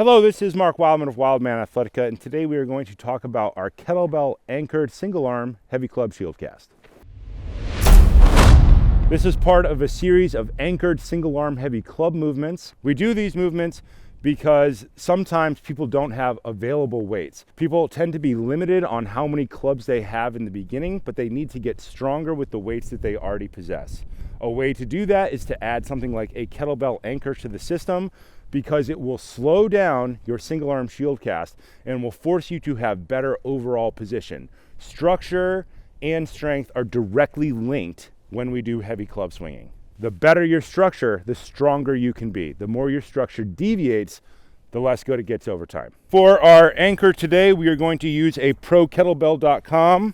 Hello, this is Mark Wildman of Wildman Athletica, and today we are going to talk about our kettlebell anchored single arm heavy club shield cast. This is part of a series of anchored single arm heavy club movements. We do these movements because sometimes people don't have available weights. People tend to be limited on how many clubs they have in the beginning, but they need to get stronger with the weights that they already possess. A way to do that is to add something like a kettlebell anchor to the system, because it will slow down your single arm shield cast and will force you to have better overall position. Structure and strength are directly linked when we do heavy club swinging. The better your structure, the stronger you can be. The more your structure deviates, the less good it gets over time. For our anchor today, we are going to use a ProKettlebell.com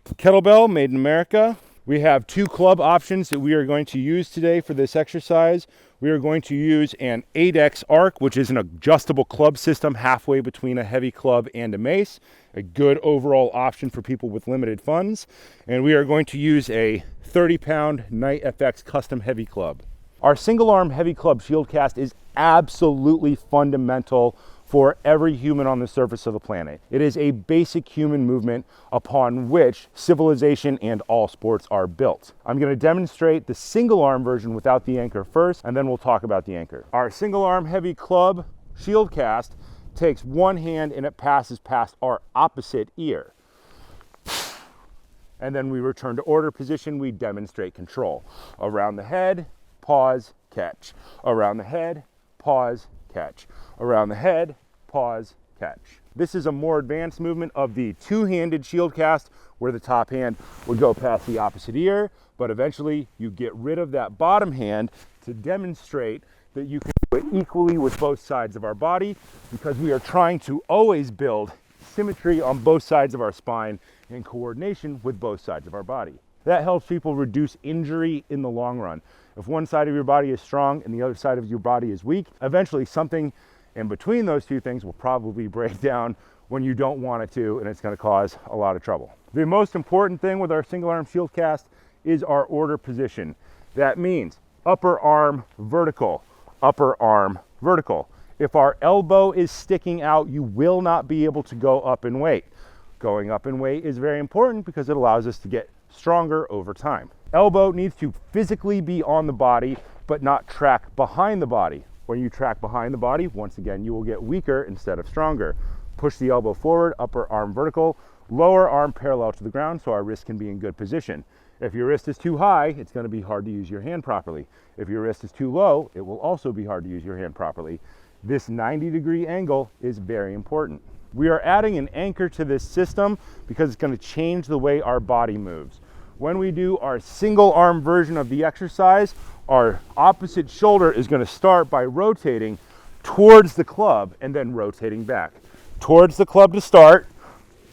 kettlebell made in America. We have two club options that we are going to use today for this exercise. We are going to use an 8X arc, which is an adjustable club system halfway between a heavy club and a mace, a good overall option for people with limited funds. And we are going to use a 30-pound Knight FX custom heavy club. Our single arm heavy club shield cast is absolutely fundamental for every human on the surface of the planet. It is a basic human movement upon which civilization and all sports are built. I'm going to demonstrate the single arm version without the anchor first, and then we'll talk about the anchor. Our single arm heavy club shield cast takes one hand and it passes past our opposite ear. And then we return to order position. We demonstrate control. Around the head, pause, catch. Around the head, pause, catch. Around the head, pause, catch. This is a more advanced movement of the two-handed shield cast where the top hand would go past the opposite ear, but eventually you get rid of that bottom hand to demonstrate that you can do it equally with both sides of our body, because we are trying to always build symmetry on both sides of our spine and coordination with both sides of our body. That helps people reduce injury in the long run. If one side of your body is strong and the other side of your body is weak, eventually something in between those two things will probably break down when you don't want it to, and it's going to cause a lot of trouble. The most important thing with our single arm shield cast is our order position. That means upper arm vertical, upper arm vertical. If our elbow is sticking out, you will not be able to go up in weight. Going up in weight is very important because it allows us to get stronger over time. Elbow needs to physically be on the body, but not track behind the body. When you track behind the body, once again, you will get weaker instead of stronger. Push the elbow forward, upper arm vertical, lower arm parallel to the ground so our wrist can be in good position. If your wrist is too high, it's going to be hard to use your hand properly. If your wrist is too low, it will also be hard to use your hand properly. This 90-degree angle is very important. We are adding an anchor to this system because it's going to change the way our body moves. When we do our single arm version of the exercise, our opposite shoulder is going to start by rotating towards the club and then rotating back. Towards the club to start,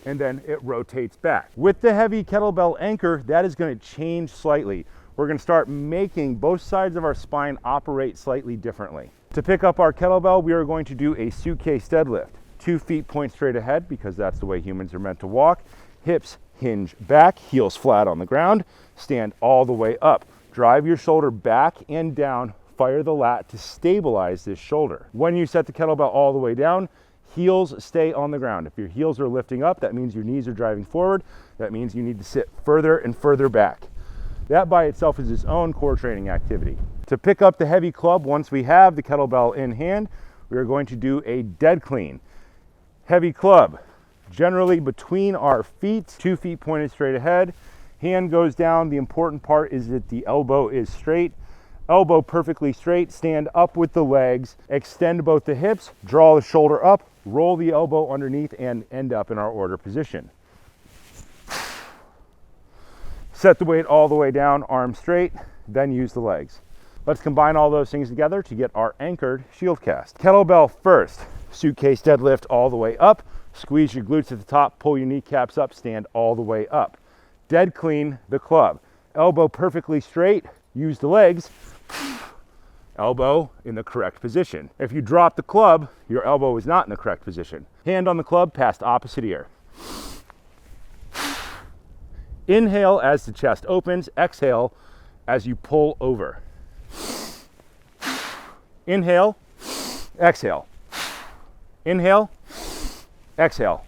and then it rotates back. With the heavy kettlebell anchor, that is going to change slightly. We're going to start making both sides of our spine operate slightly differently. To pick up our kettlebell, we are going to do a suitcase deadlift. 2 feet point straight ahead because that's the way humans are meant to walk. Hips hinge back, heels flat on the ground, stand all the way up. Drive your shoulder back and down, fire the lat to stabilize this shoulder. When you set the kettlebell all the way down, heels stay on the ground. If your heels are lifting up, that means your knees are driving forward. That means you need to sit further and further back. That by itself is its own core training activity. To pick up the heavy club, once we have the kettlebell in hand, we are going to do a dead clean. Heavy club, generally between our feet, 2 feet pointed straight ahead. Hand goes down. The important part is that the elbow is straight. Elbow perfectly straight. Stand up with the legs. Extend both the hips. Draw the shoulder up. Roll the elbow underneath and end up in our order position. Set the weight all the way down, arms straight, then use the legs. Let's combine all those things together to get our anchored shield cast. Kettlebell first. Suitcase deadlift all the way up. Squeeze your glutes at the top. Pull your kneecaps up. Stand all the way up. Dead clean the club. Elbow perfectly straight, use the legs, elbow in the correct position. If you drop the club, your elbow is not in the correct position. Hand on the club past opposite ear. Inhale as the chest opens, exhale as you pull over. Inhale, exhale. Inhale, exhale.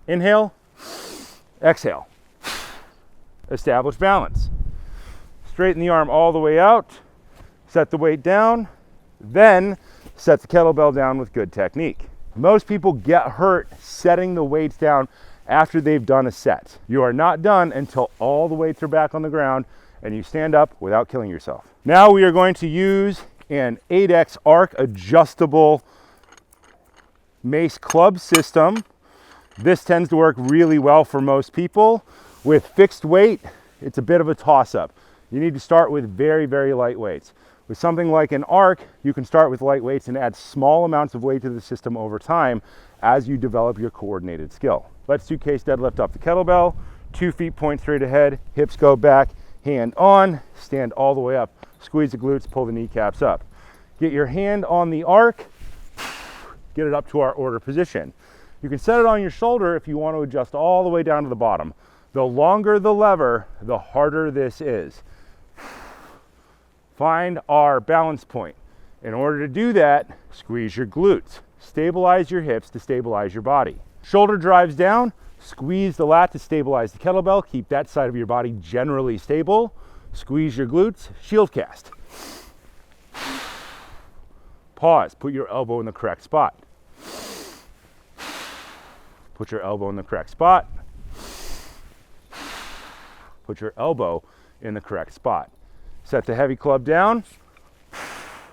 Inhale, exhale. Establish balance. Straighten the arm all the way out. Set the weight down. Then set the kettlebell down with good technique. Most people get hurt setting the weights down after they've done a set. You are not done until all the weights are back on the ground and you stand up without killing yourself. Now we are going to use an 8X arc adjustable mace club system. This tends to work really well for most people. With fixed weight, it's a bit of a toss-up. You need to start with very, very light weights. With something like an arc, you can start with light weights and add small amounts of weight to the system over time as you develop your coordinated skill. Let's do case deadlift up the kettlebell. 2 feet point straight ahead, hips go back, hand on, stand all the way up. Squeeze the glutes, pull the kneecaps up. Get your hand on the arc, get it up to our order position. You can set it on your shoulder if you want to adjust all the way down to the bottom. The longer the lever, the harder this is. Find our balance point. In order to do that, squeeze your glutes. Stabilize your hips to stabilize your body. Shoulder drives down, squeeze the lat to stabilize the kettlebell. Keep that side of your body generally stable. Squeeze your glutes, shield cast. Pause, put your elbow in the correct spot. Put your elbow in the correct spot. Put your elbow in the correct spot. Set the heavy club down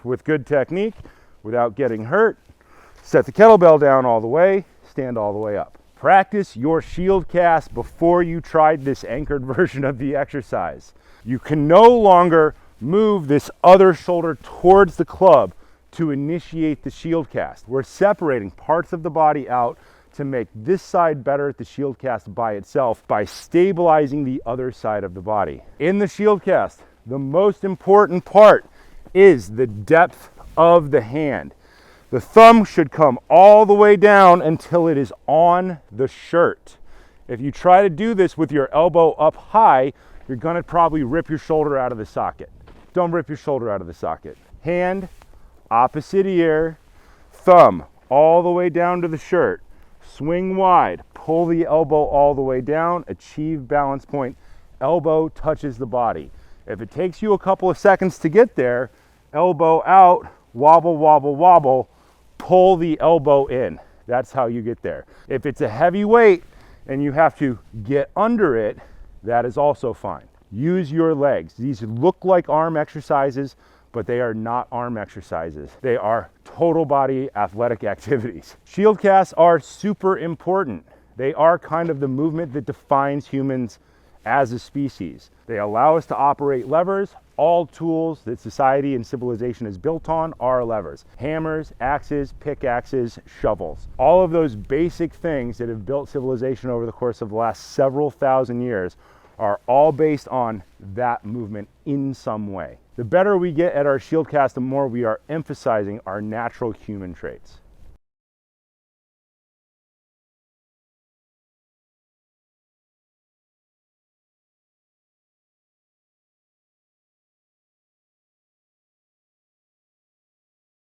with good technique without getting hurt. Set the kettlebell down all the way, stand all the way up. Practice your shield cast before you tried this anchored version of the exercise. You can no longer move this other shoulder towards the club to initiate the shield cast. We're separating parts of the body out to make this side better at the shield cast by itself by stabilizing the other side of the body. In the shield cast, the most important part is the depth of the hand. The thumb should come all the way down until it is on the shirt. If you try to do this with your elbow up high, you're gonna probably rip your shoulder out of the socket. Don't rip your shoulder out of the socket. Hand, opposite ear, thumb all the way down to the shirt. Swing wide, pull the elbow all the way down, achieve balance point, elbow touches the body. If it takes you a couple of seconds to get there, elbow out, wobble, wobble, wobble, pull the elbow in. That's how you get there. If it's a heavy weight and you have to get under it, that is also fine. Use your legs. These look like arm exercises, but they are not arm exercises. They are total body athletic activities. Shield casts are super important. They are kind of the movement that defines humans as a species. They allow us to operate levers. All tools that society and civilization is built on are levers. Hammers, axes, pickaxes, shovels. All of those basic things that have built civilization over the course of the last several thousand years are all based on that movement in some way. The better we get at our shield cast, the more we are emphasizing our natural human traits.